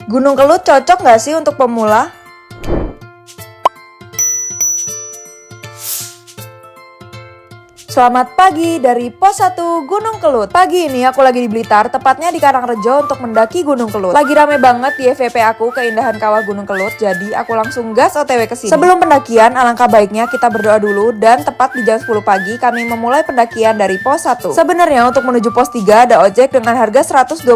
Gunung Kelut cocok nggak sih untuk pemula? Selamat pagi dari Pos 1 Gunung Kelut. Pagi ini aku lagi di Blitar, tepatnya di Karangrejo untuk mendaki Gunung Kelut. Lagi rame banget di FYP aku keindahan kawah Gunung Kelut, jadi aku langsung gas OTW ke sini. Sebelum pendakian, alangkah baiknya kita berdoa dulu dan tepat di jam 10 pagi kami memulai pendakian dari Pos 1. Sebenarnya untuk menuju Pos 3 ada ojek dengan harga 120.000,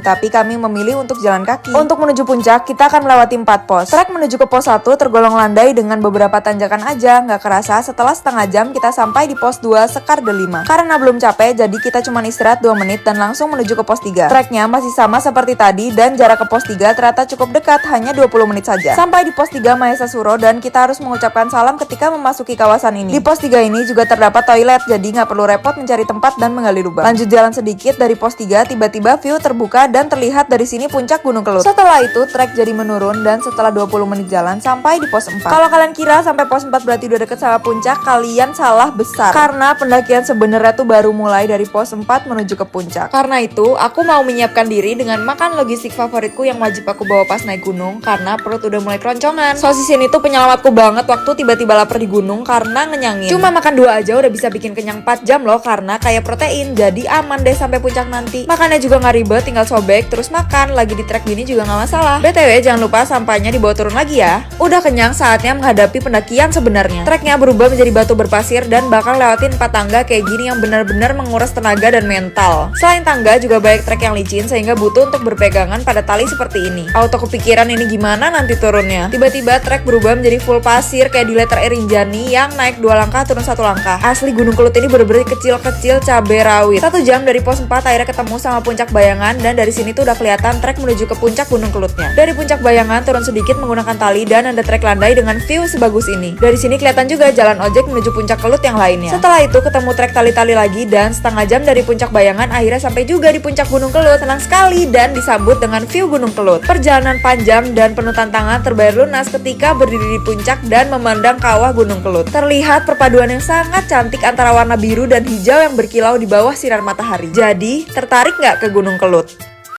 tapi kami memilih untuk jalan kaki. Untuk menuju puncak, kita akan melewati 4 pos. Trek menuju ke Pos 1 tergolong landai dengan beberapa tanjakan aja, nggak kerasa setelah setengah jam kita sampai di Pos 2 Sekar Delima. Karena belum capek, jadi kita cuma istirahat 2 menit dan langsung menuju ke Pos 3. Treknya masih sama seperti tadi dan jarak ke Pos 3 ternyata cukup dekat, hanya 20 menit saja. Sampai di Pos 3 Mahesa Suro dan kita harus mengucapkan salam ketika memasuki kawasan ini. Di Pos 3 ini juga terdapat toilet, jadi nggak perlu repot mencari tempat dan menggali lubang. Lanjut jalan sedikit dari Pos 3, tiba-tiba view terbuka dan terlihat dari sini puncak Gunung Kelut. Setelah itu trek jadi menurun dan setelah 20 menit jalan sampai di Pos 4. Kalau kalian kira sampai Pos 4 berarti udah deket sama puncak, kalian salah besar. Karena pendakian sebenarnya tuh baru mulai dari Pos 4 menuju ke puncak. Karena itu, aku mau menyiapkan diri dengan makan logistik favoritku yang wajib aku bawa pas naik gunung karena perut udah mulai keroncongan. Sosis ini tuh penyelamatku banget waktu tiba-tiba lapar di gunung karena ngenyangin. Cuma makan 2 aja udah bisa bikin kenyang 4 jam loh karena kayak protein, jadi aman deh sampai puncak nanti. Makannya juga nggak ribet, tinggal sobek terus makan. Lagi di trek gini juga nggak masalah. BTW jangan lupa sampahnya dibawa turun lagi ya. Udah kenyang, saatnya menghadapi pendakian sebenarnya. Treknya berubah menjadi batu berpasir dan bakal lewatin 4 tangga kayak gini yang benar-benar menguras tenaga dan mental. Selain tangga juga banyak trek yang licin sehingga butuh untuk berpegangan pada tali seperti ini. Auto kepikiran ini gimana nanti turunnya. Tiba-tiba trek berubah menjadi full pasir kayak di letter E Rinjani yang naik 2 langkah turun 1 langkah. Asli Gunung Kelut ini bener-bener kecil-kecil cabai rawit. 1 jam dari Pos 4 akhirnya ketemu sama Puncak Bayangan dan dari sini tuh udah kelihatan trek menuju ke puncak Gunung Kelutnya. Dari Puncak Bayangan turun sedikit menggunakan tali dan ada trek landai dengan view sebagus ini. Dari sini kelihatan juga jalan ojek menuju Puncak Kelut yang lainnya. Setelah itu ketemu trek tali-tali lagi dan setengah jam dari Puncak Bayangan akhirnya sampai juga di puncak Gunung Kelut. Senang sekali dan disambut dengan view Gunung Kelut. Perjalanan panjang dan penuh tantangan terbayar lunas ketika berdiri di puncak dan memandang kawah Gunung Kelut. Terlihat perpaduan yang sangat cantik antara warna biru dan hijau yang berkilau di bawah sinar matahari. Jadi, tertarik nggak ke Gunung Kelut?